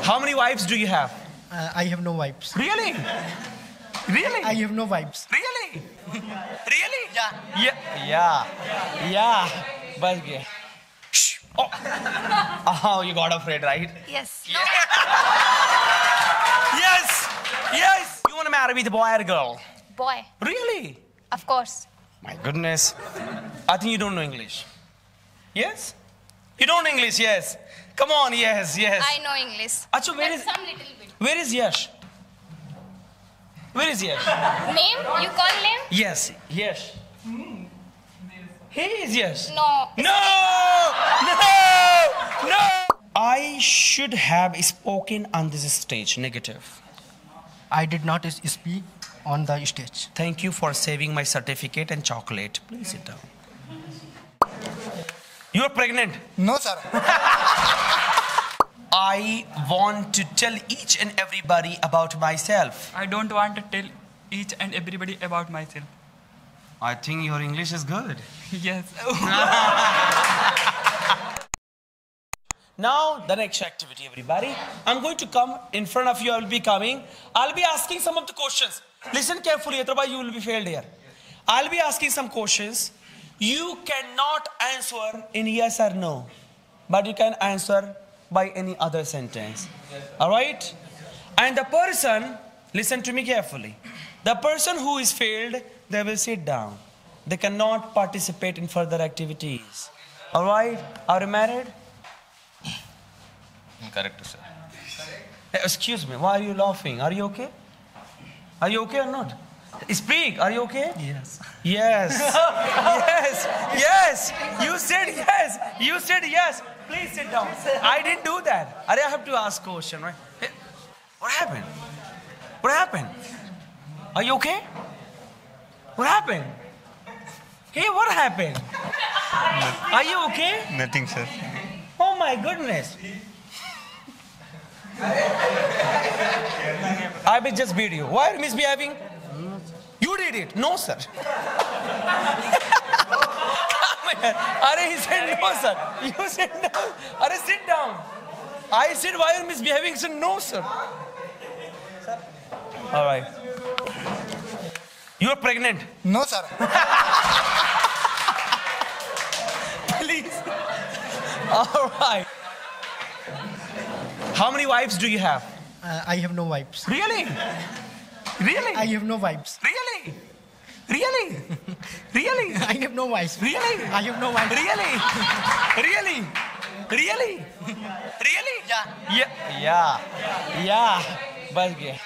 How many wives do you have? I have no vibes. Really? Really? I have no vibes. Really? Really? Yeah. Yeah. Bas gaya. Shh. Oh. Oh, you got afraid, right? Yes. Yes. You want to marry with a boy or a girl? Boy. Really? Of course. My goodness. I think you don't know English. Yes? You don't know English, yes. Come on, yes. I know English. Acha, where But is- some little bit. Where is Yash? Where is Yash? Name? You call name? Yes. He is Yash. No. No! I should have spoken on this stage, negative. I did not speak on the stage. Thank you for saving my certificate and chocolate. Please sit down. You are pregnant. No, sir. I want to tell each and everybody about myself. I don't want to tell each and everybody about myself. I think your English is good. Yes. Now, the next activity, everybody. I'm going to come in front of you. I will be coming. I'll be asking some of the questions. Listen carefully, otherwise you will be failed here. I'll be asking some questions. You cannot answer in yes or no, but you can answer by any other sentence. All right? And the person, listen to me carefully. The person who is failed, they will sit down. They cannot participate in further activities. All right? Are you married? Correct, sir. Excuse me, why are you laughing? Are you okay? Are you okay or not? Speak, are you okay? Yes. Yes. Yes. You said yes. Please sit down. I didn't do that. I have to ask question, right? Hey, what happened? Are you okay? What happened? Hey, what happened? Are you okay? Nothing, sir. Oh my goodness. I will just beat you. Why are you misbehaving? You did it. No, sir. He said no, sir. You said no. Sit down. I said, why are you misbehaving? He said, no, sir. All right. You are pregnant. No, sir. Please. All right. How many wives do you have? I have no vibes. Really? I have no vibes. Really? I have no vibes. Really? I have no vibes. Really? Yeah. Bas gaya.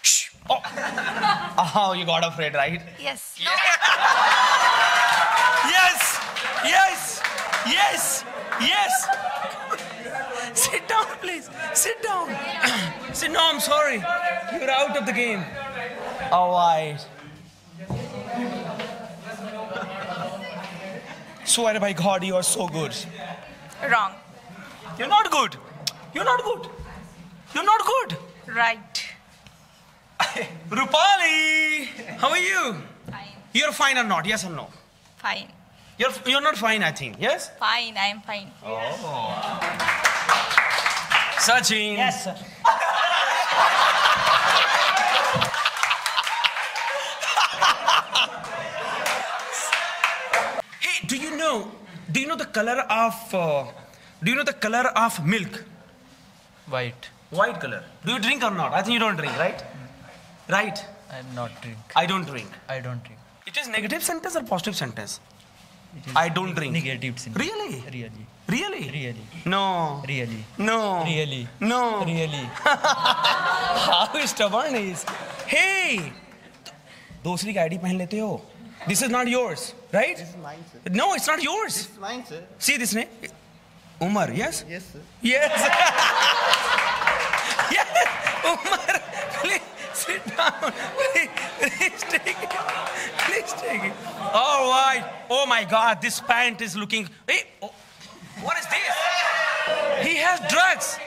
Shh. Oh, you got afraid, right? Yes. Yes. Sit down, please. Sit down. No, I'm sorry. You're out of the game. All right. Swear by God, you are so good. Wrong. You're not good. Right. Rupali, how are you? Fine. You're fine or not? Yes or no? Fine. You're not fine, I think. Yes? Fine. I am fine. Sachin. Yes, sir. Hey, do you know the color of milk? White. White color. Do you drink or not? I think you don't drink, right? Right. I'm not drink. I don't drink. I don't drink. It is negative sentence or positive sentence? It is I don't drink. Negative sentence. Really? Really. Really? No. Really. No. Really. No. Really. How stubborn he is. Hey! दूसरी की ID पहन लेते हो. This is not yours, right? This is mine, sir. No, it's not yours. This is mine, sir. See this name? Umar, yes? Yes, sir. Yes. Yes. Umar, please sit down. Please take it. All right. Oh my God, this pant is looking. Hey, oh, what is this? He has drugs.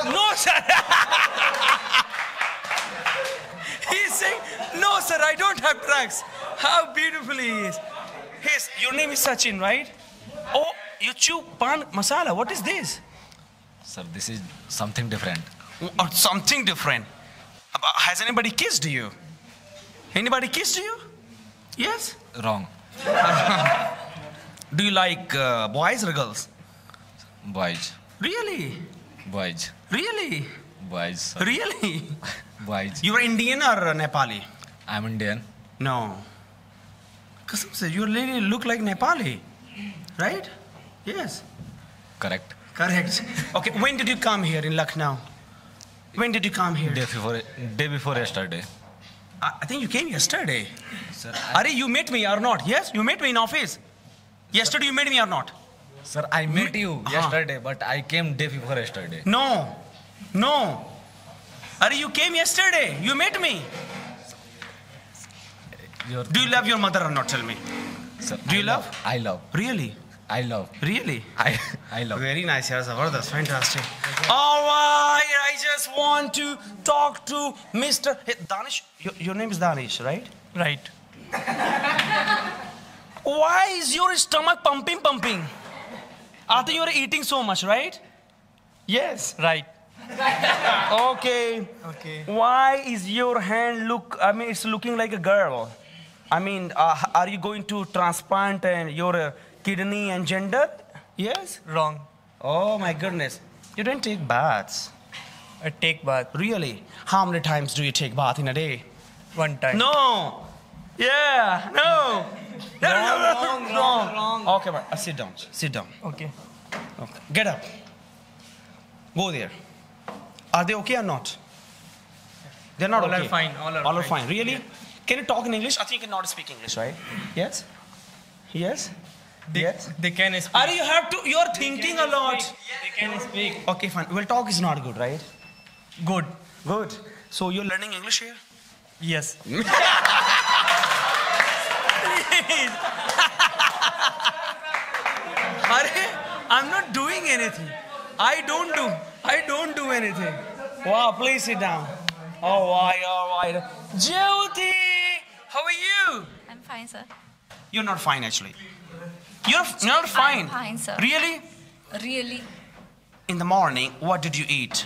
No, sir. He's saying, no, sir, I don't have drugs. How beautiful he is. Your name is Sachin, right? Oh, you chew pan masala. What is this? Sir, this is something different. Or something different. Has anybody kissed you? Anybody kissed you? Yes? Wrong. Do you like boys or girls? Boys. Really? Boys. Really? Boys. Sir. Really? Boys. You are Indian or Nepali? I'm Indian. No. Kasam se, you really look like Nepali. Right? Yes. Correct. Correct. Okay, when did you come here in Lucknow? When did you come here? Day before yesterday. I think you came yesterday. Sir, Are you met me or not? Yes, you met me in office. Yesterday you met me or not? Sir, I met you Uh-huh. yesterday, but I came day before yesterday. No. No. Are you came yesterday? You met me. Do you love your mother or not? Tell me. Sir, Do you love? I love. Really? I love. Really? I love. Very nice, yeah, Zabardast, fantastic. All right, I just want to talk to Mr. Hey, Danish. Your name is Danish, right? Right. Why is your stomach pumping? I think you're eating so much, right? Yes. Right. Okay. Okay. Why is your hand it's looking like a girl. I mean, are you going to transplant your kidney and gender? Yes? Wrong. Oh my goodness. You don't take baths. I take bath Really? How many times do you take bath in a day? 1 time. No. Yeah. No. Wrong. Okay, but sit down. Sit down. Okay. Okay. Get up. Go there. Are they okay or not? They're not All okay. are fine. All are fine. Really? Can you talk in English? I think you cannot speak English, right? Yes? Yes? Yes? They can speak. Are you're thinking a lot. They can speak. Okay, fine. Well, talk is not good, right? Good. Good. So you're learning English here? Yes. I'm not doing anything. I don't do anything. Wow, please sit down. All right. Jyoti, how are you? I'm fine, sir. You're not fine, actually. You're not fine. I'm fine, sir. Really? Really? In the morning, what did you eat?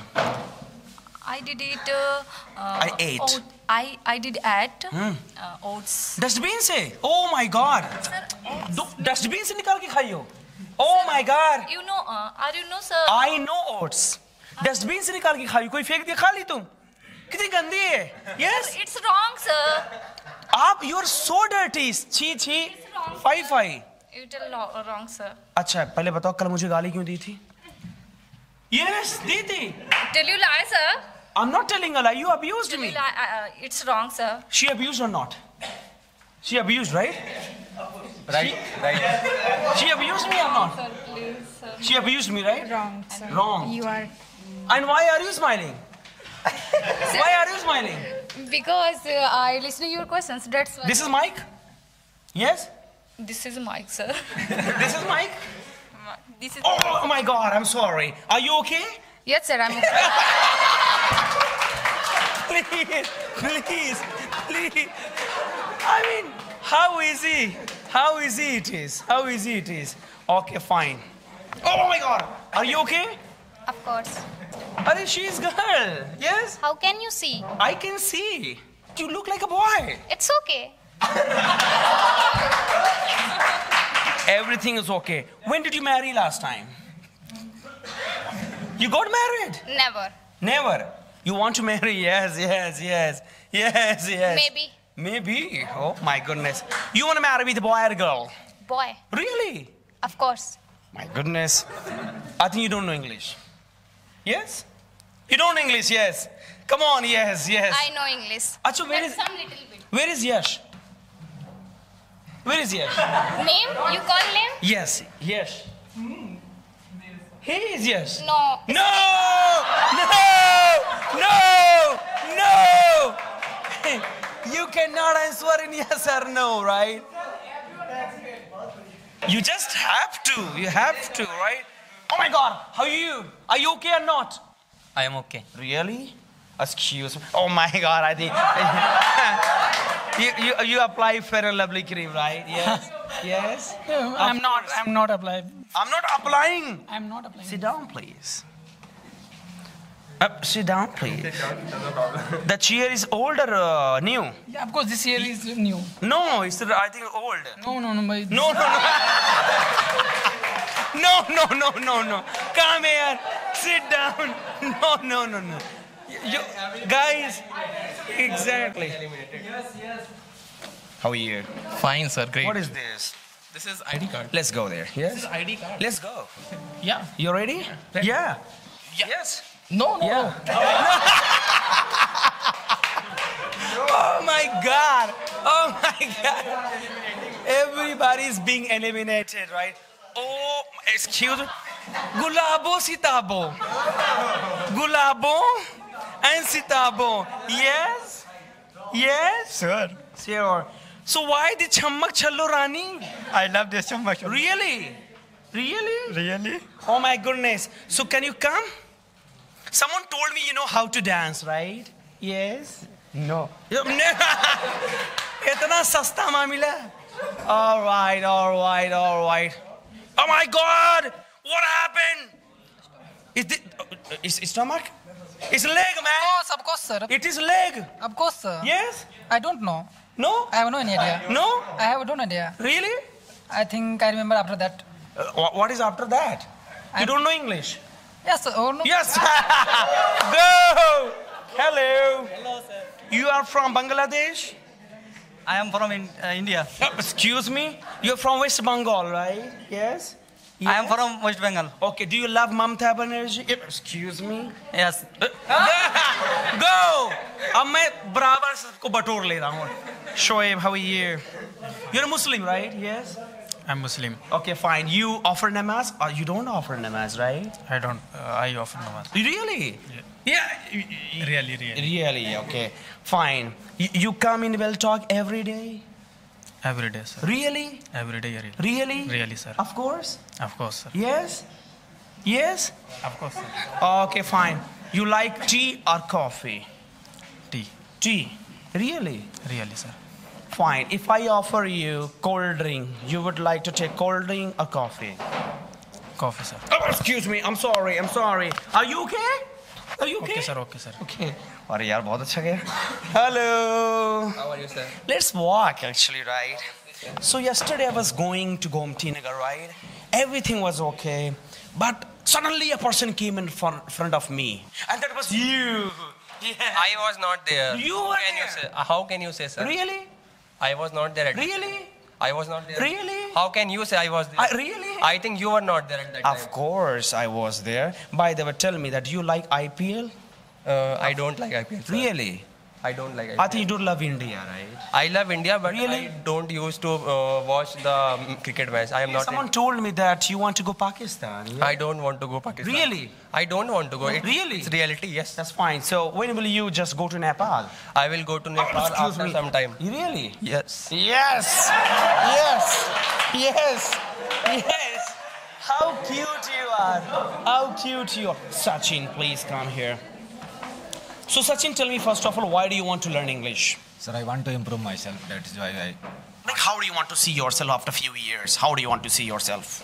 I did eat. I ate. I did add oats. Dustbin se? Oh my God. Sir, oats. Dustbin se nikal ke khai ho? Oh my God. You know, sir? I know oats. Dustbin se nikal ke खाई कोई फेंक दिया खा ली तुम कितनी गंदी है yes It's wrong, sir. आप you are so dirty छी It's wrong. Phi It's wrong, sir. अच्छा पहले बताओ कल मुझे गाली क्यों दी थी yes दी थी Tell you lie, sir. I'm not telling a lie you abused Tell me you lie. It's wrong, sir. she abused or not she abused right Right. she abused me or not Sir, please, sir. she abused me right Wrong, sir. wrong You are. and why are you smiling why are you smiling Because I listen to your questions. That's why. this is Mike yes This is Mike, sir. this is Mike This is. oh my God I'm sorry are you okay Yes, sir. I'm okay. please. I mean, how easy it is. How easy it is. Okay, fine. Oh my God. Are you okay? Of course. Are she's girl. Yes? How can you see? I can see. You look like a boy. It's okay. Everything is okay. When did you marry last time? You got married? Never. Never. You want to marry? Yes. Maybe. Oh my goodness. You want to marry with a boy or a girl? Boy. Really? Of course. My goodness. I think you don't know English. Yes? You don't know English, yes. Come on, yes. I know English. Acha, where But is- some little bit. Where is Yash? Where is Yash? Name? You call name? Yes. He is Yash. No. No! You cannot answer in yes or no, right? You just have to. You have to, right? Oh my God, how are you? Are you okay or not? I am okay. Really? Excuse me. Oh my God, I think you apply Fair and Lovely cream, right? Yes. I'm not applying. I'm not applying. I'm not applying. Sit down, please. Sit down, please. The chair is old or new? Yeah, of course, this year is new. No, it's I think old. No. No. No. Come here. Sit down. No. You guys, exactly. How are you? Fine, sir. Great. What is this? This is ID card. Let's go there. Yes. This is ID card. Let's go. Yeah. You ready? Yeah. Yes. No. Yeah. Oh my God. Everybody is being eliminated, right? Oh, excuse me. Gulabo Sitabo. Gulabo and Sitabo. Yes? Sir, Sure. So why the Chammak Challo Rani? I love this so much. Really? Really? Oh my goodness. So can you come? Someone told me you know how to dance, right? Yes? No. Itna sasta mamila. All right. Oh my God! What happened? Is stomach? It's leg, man. Yes, of course, sir. It is leg. Of course, sir. Yes? I don't know. No? I have no idea. No? I have no idea. Really? I think I remember after that. What is after that? You don't know English? Yes, sir. Oh, no. Yes. Go. Hello. Hello, sir. You are from Bangladesh? I am from India. Excuse me? You're from West Bengal, right? Yes? I am from West Bengal. Okay, do you love Mamata Banerjee? Excuse me? Yes. Go! अब मैं बराबर सबको बटोर ले रहा हूँ. Shoaib, how are you? You're a Muslim, right? Yes? I'm Muslim. Okay, fine. You offer namaz? Or you don't offer namaz, right? I don't. I offer namaz. Really? Yeah. Really. Really, okay. Fine. You come in Well Talk every day? Every day, sir. Really? Every day. Really? Really, sir. Of course. Of course, sir. Yes? Yes? Of course, sir. Okay, fine. You like tea or coffee? Tea. Tea. Really? Really, sir. Fine. If I offer you cold drink, you would like to take cold drink or coffee? Coffee, sir. Oh, excuse me. I'm sorry. Are you okay? Are you okay? Okay, sir. Okay, sir. Okay. अरे यार बहुत अच्छा गया. Hello. How are you, sir? Let's walk actually, right? So yesterday I was going to Gomti Nagar, right? Everything was okay. But suddenly a person came in front of me. And that was you. Yeah. I was not there. You were there. How can you say, sir? Really? I was not there at Really? I was not there. Really? How can you say I was there? Really? I think you were not there at that time. Of course I was there. By the way, tell me that you like IPL? I don't like IPL, sir. Really? I don't like IPL. I think you do love India, right? I love India, but Really? I don't used to watch the cricket match. I am not. Someone told me that you want to go Pakistan. Yeah? I don't want to go Pakistan. Really? I don't want to go. Really? It's reality, yes. That's fine. So when will you just go to Nepal? I will go to Nepal Excuse after me. some time. Really? Yes. Yes. How cute you are. Sachin, please come here. So Sachin, tell me first of all, why do you want to learn English? Sir, I want to improve myself. That is why I. Like, how do you want to see yourself after a few years? How do you want to see yourself?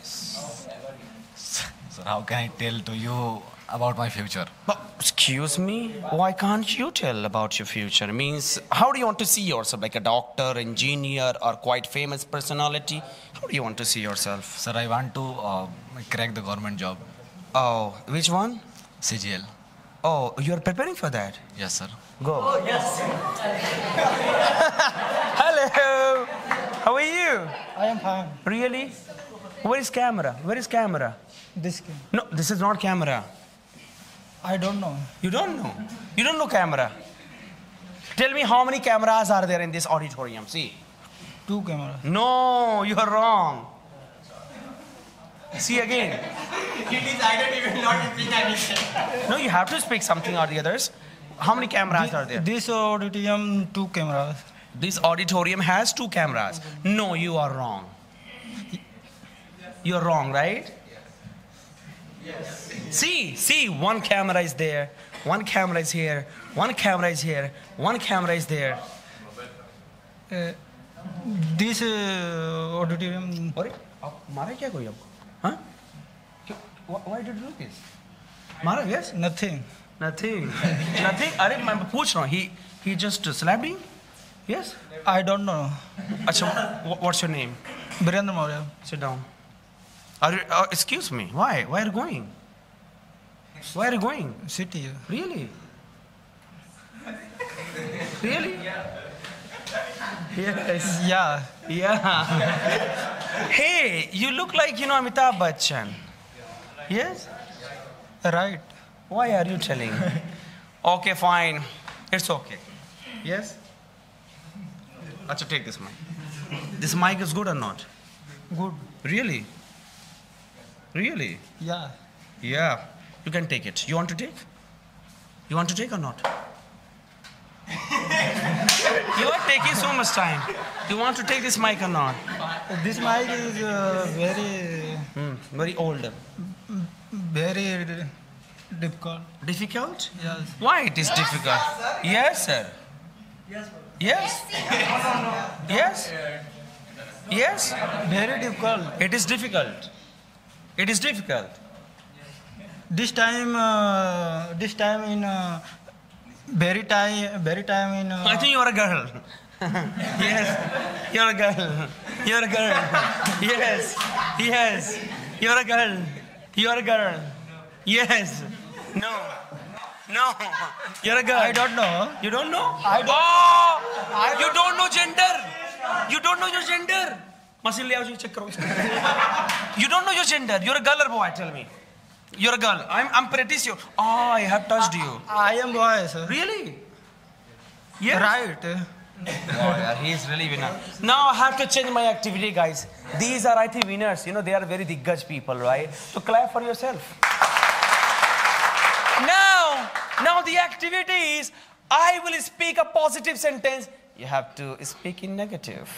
Sir, how can I tell to you about my future? But, excuse me, why can't you tell about your future? Means, how do you want to see yourself? Like a doctor, engineer, or quite famous personality? How do you want to see yourself? Sir, I want to crack the government job. Oh, which one? CGL. Oh, you're preparing for that? Yes, sir. Go. Oh, yes. Hello. How are you? I am fine. Really? Where is camera? This game. No, this is not camera. I don't know. You don't know? You don't know camera? Tell me how many cameras are there in this auditorium? See. 2 cameras. No, you are wrong. See again. He decided he will not speak anything. No, you have to speak something or the others. How many cameras are there? This auditorium, 2 cameras. This auditorium has 2 cameras. No, you are wrong. You're wrong, right? Yes. See, 1 camera is there, 1 camera is here, 1 camera is here, 1 camera is there. This auditorium. What? मारा क्या कोई आपको? Huh? Why did you do this? मारा? Yes. Nothing. Nothing. Nothing. अरे मैं पूछ रहा हूँ. He just slapped you? Yes. I don't know. अच्छा, what's your name? Virendra Maurya. Sit down. Excuse me. Why? Where are you going? Where are you going? City. Really? Really? Yes. Yeah. Yeah. Hey, you look like, Amitabh Bachchan. Yes? Right. Why are you telling? Okay, fine. It's okay. Yes? Acha, take this mic. This mic is good or not? Good. Really? Really? Yeah. Yeah. You can take it. You want to take? You want to take or not? You are taking so much time. You want to take this mic or not? This mic is Very old. very difficult. Difficult? Yes. Why it is difficult? Yes, sir. Yes? Yes? Yes? Very difficult. It is difficult. It is difficult. This time in very time in. I think you are a girl. Yes. You're a girl. You're a girl. Yes. Yes. You're a girl. You're a girl. Yes. No. No. You're a girl. I don't know. You don't know? I don't- Oh! You don't know gender. You don't know your gender. Masin le aao, check karo. You don't know your gender. You're a girl or boy, tell me. You're a girl. I'm pretty sure. Oh, I have touched you. I am boy, sir. Really? Yes. Right. Oh, yeah, he is really winner. Now I have to change my activity, guys. These are, I think, winners. They are very diggaj people, right? So clap for yourself. Now the activity is, I will speak a positive sentence. You have to speak in negative.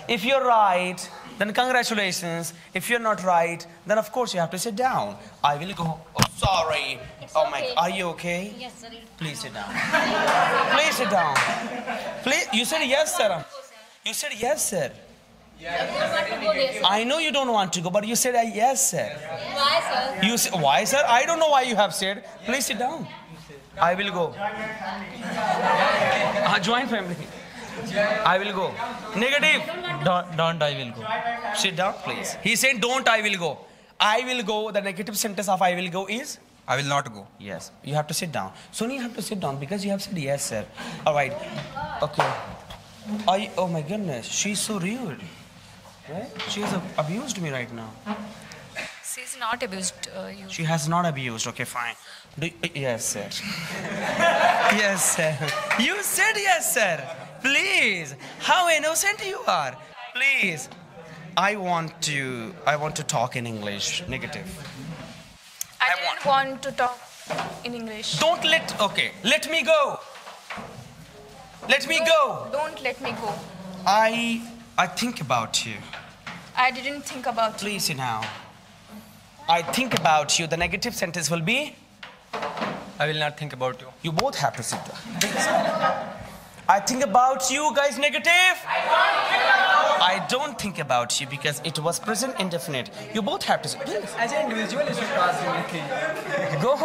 If you're right, then congratulations. If you're not right, then of course you have to sit down. I will go. Oh, sorry. Oh my. Are you okay? Yes, sir. Please sit down. Please sit down. Please. You said yes, sir. You said yes, sir. I know you don't want to go, but you said yes, sir. Why, sir? You say, why, sir? I don't know why you have said. Please sit down. I will go. Joint family. I will go. Negative. Don't I will go. Sit down, please. He said, don't, I will go. I will go. The negative sentence of I will go is? I will not go. Yes. You have to sit down. Sonia, you have to sit down because you have said yes, sir. All right. Okay. Oh my goodness. She's so rude. Right? She has abused me right now. She's not abused you. She has not abused. Okay, fine. Yes, sir. Yes, sir. You said yes, sir. Please. How innocent you are. Please. I want to talk in English. Negative. I didn't want to talk in English. Let me go. Let me go. Don't let me go. I think about you. I didn't think about you. Please sit down. I think about you. The negative sentence will be? I will not think about you. You both have to sit down. I think about you, guys, negative. I don't think about you because it was present indefinite. You both have to sit. Please. As an individual, you should ask anything. Go.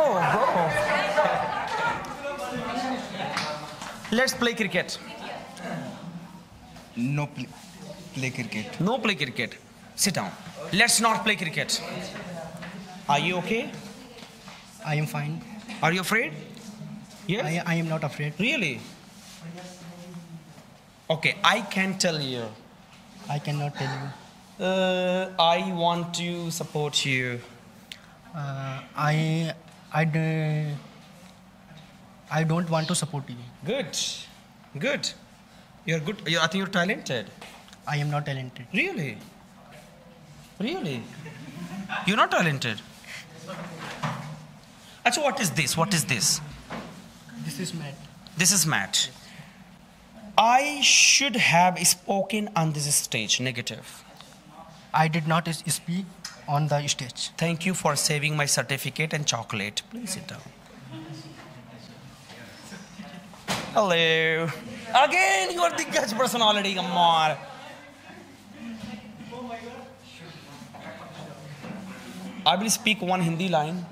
Let's play cricket. No play cricket. No play cricket. Sit down. Let's not play cricket. Are you okay? I am fine. Are you afraid? Yes. I am not afraid. Really? Okay, I can tell you. I cannot tell you. I want to support you. I don't want to support you. Good. You're good. I think you're talented. I am not talented. Really? You're not talented. Achha, what is this? This is Matt. This is Matt. I should have spoken on this stage. Negative. I did not speak on the stage. Thank you for saving my certificate and chocolate. Please sit down. Hello. Again, you are the Diggaj personality. Come on. I will speak one Hindi line.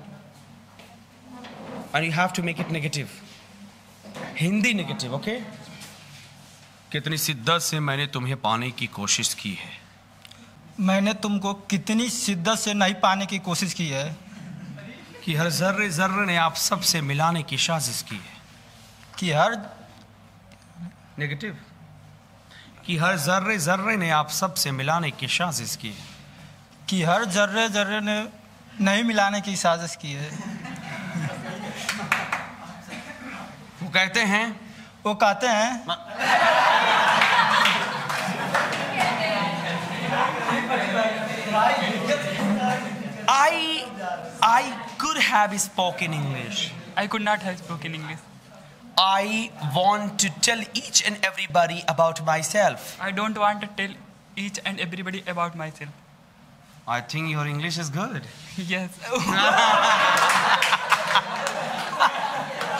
and you have to make it negative. Hindi negative, okay? कितनी शिद्दत से मैंने तुम्हें पाने की कोशिश की है. मैंने तुमको कितनी शिद्दत से नहीं पाने की कोशिश की है कि हर जर्रे जर्रे ने आप सब से मिलाने की साजिश की है. कि हर नेगेटिव. कि हर जर्रे जर्रे ने आप सब से मिलाने की साजिश की है. कि हर जर्रे जर्रे ने नहीं मिलाने की साजिश की है. वो कहते हैं I could have spoken English. I could not have spoken English. I want to tell each and everybody about myself. I don't want to tell each and everybody about myself. I think your English is good. Yes.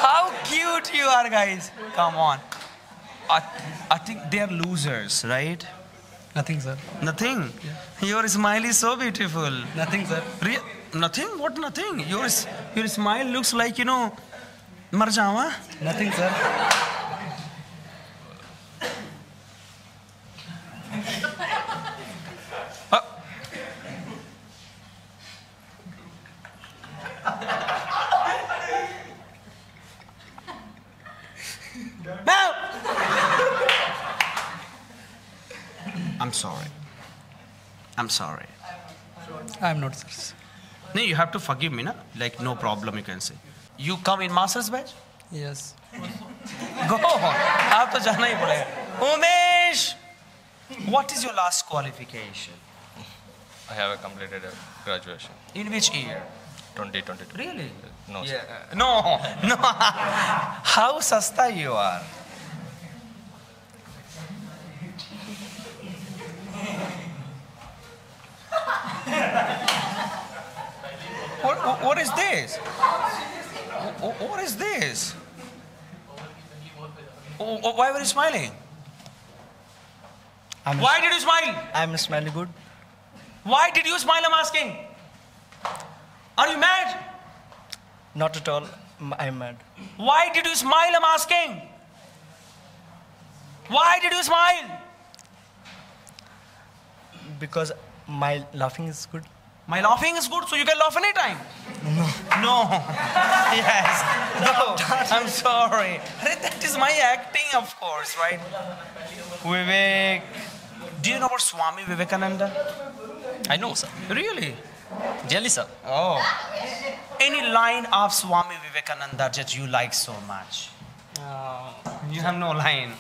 How cute you are, guys. Come on. I think they are losers, right? Nothing, sir. Nothing. Your smile is so beautiful. Nothing, sir. Nothing? What nothing? Your smile looks like, mar jawa. Nothing, sir. I'm sorry. I'm not, sir. No, you have to forgive me, na? Like, no problem, you can say. You come in master's batch? Yes. Go. आप तो जाना ही पड़ेगा. Umesh, what is your last qualification? I have completed a graduation. In which year? 2022. Really? No, sir. Yeah. No. How sasta you are. What is this? What is this? Why were you smiling? Why did you smile? I'm smelling good. Why did you smile, I'm asking? Are you mad? Not at all. I'm mad. Why did you smile, I'm asking? Why did you smile? Because my laughing is good. My laughing is good, so you can laugh anytime. No. Yes. No. I'm sorry. That is my acting, of course, right? Vivek. Do you know about Swami Vivekananda? I know, sir. Really? Really, sir. Oh. Any line of Swami Vivekananda that you like so much? You have no line.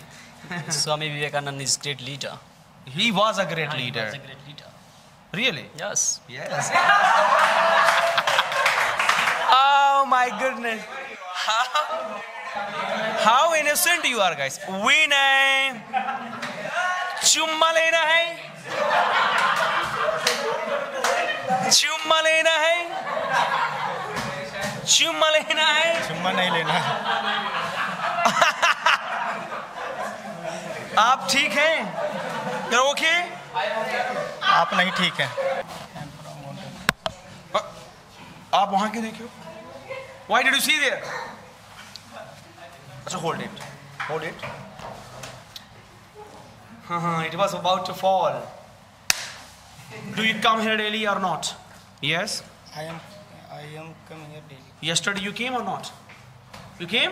Swami Vivekananda is great leader. He was a great leader. He was a great leader. Really? Yes. Yes. Oh my goodness. How innocent you are, guys. Vinay. Chumma lena hai. Chumma lena hai. Chumma lena hai. चुम्मा नहीं लेना. आप ठीक हैं? You're okay? आप नहीं ठीक हैं. आप वहां के देखियो. Why did you see there? So hold it. Hold it. It was about to fall. Do you come here daily or not? Yes. I am coming here daily. Yesterday you came or not? You came?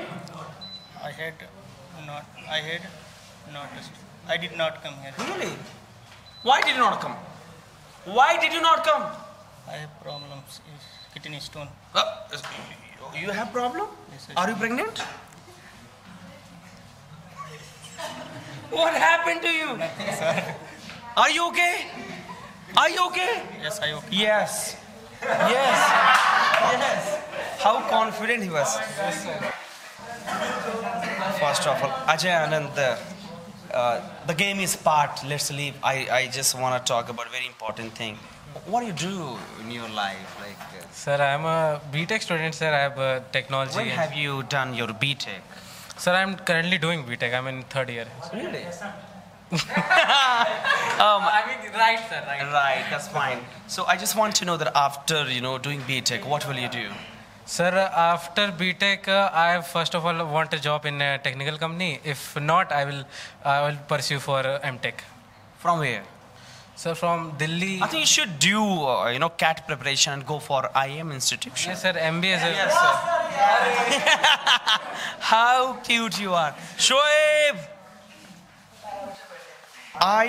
I did not come here. Really? Why did you not come? Why did you not come? I have problems. Kidney stone. You have problem? Yes, Are you pregnant? What happened to you? Nothing, sir. Are you okay? Are you okay? Yes, I okay. Yes. Yes. How confident he was. Yes, sir. First of all, Ajay Anand, the game is part. Let's leave. I just want to talk about a very important thing. What do you do in your life? Sir, I am a BTech student, sir. I have technology. When have you done your BTech? Sir, I am currently doing BTech. I am in third year. Really? I mean, right, sir. Right. Right, that's fine. So I just want to know that after, doing BTech, what will you do? Sir, after BTech, I first of all want a job in a technical company. If not, I will pursue for MTech. From where? Sir, from Delhi. I think you should do, CAT preparation and go for IM institution. Yes, sir. MBA, sir. Yes, sir. How cute you are. Shoaib! I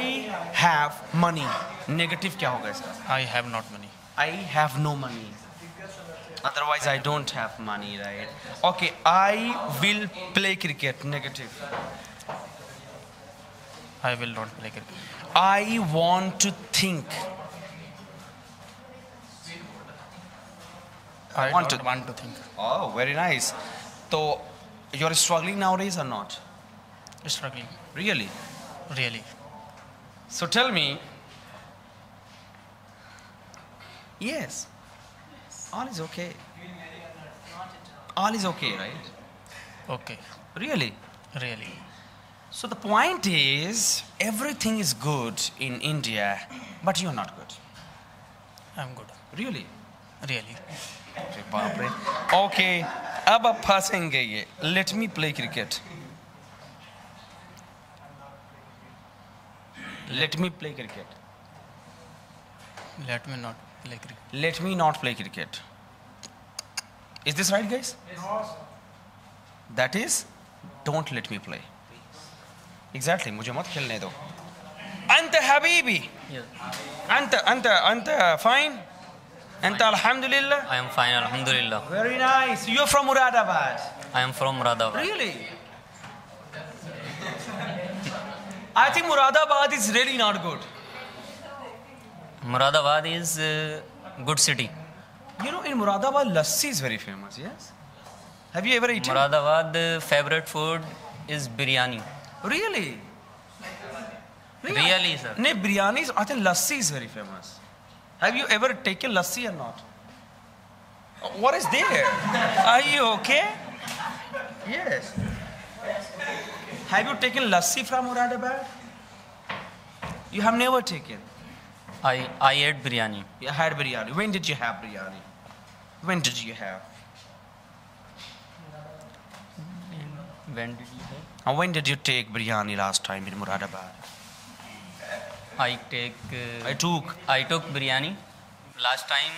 have money. Negative क्या होगा इसका? I have not money. I have no money. Otherwise, I don't have money, right? Okay, I will play cricket. Negative. I will not play cricket. I want to think. I want don't to- want to think. Oh, very nice. So, you're struggling nowadays or not? Struggling. Really? Really. So tell me. Yes. All is okay. All is okay, right? Okay. Really? Really. So the point is, everything is good in India, but you're not good. I'm good. Really? Really. अरे बाप रे. Okay, अब आप फंसेंगे ये. Let me play cricket. Let me play cricket. Let me not play cricket. Let me not play cricket. Is this right, guys? That is, don't let me play. Exactly. मुझे मत खेलने दो. أنت حبيبي. أنت fine. أنت alhamdulillah. I am fine, alhamdulillah. Very nice. You're from Muradabad. I am from Muradabad. Really? I think Muradabad is really not good. Muradabad is a good city. You know, in Muradabad, lassi is very famous. Yes. Have you ever eaten? Muradabad favorite food is biryani. Really? Really, sir. No, biryani is, I think lassi is very famous. Have you ever taken lassi or not? What is there? Are you okay? Yes. Have you taken lassi from Muradabad? You have never taken. I ate biryani. You had biryani. When did you have biryani? When did you have? When did you have? And when did you take biryani last time in Muradabad? I took biryani last time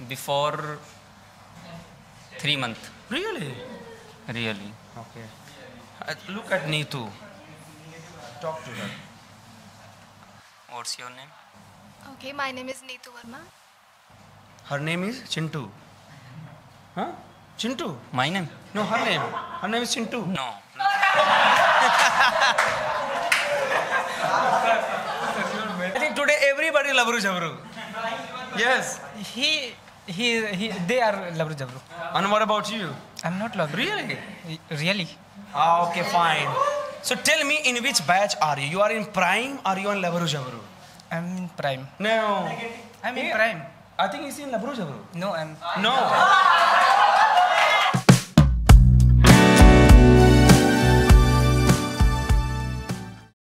before 3 months. Really? Really. Okay. Look at Neetu. Talk to her. What's your name? Okay, my name is Neetu Verma. Her name is Chintu. Huh? Chintu? My name? No, her name. Her name is Chintu. No. I think today everybody Labru Jabru. Yes. They are Labru Jabru. And what about you? I'm not Labru. Really? Really? Ah, okay, fine. So tell me, in which batch are you? You are in prime or you are in Labru Jabru? I'm in prime. No. I'm in prime. I think he's in Labru Jabru. No, I'm. No.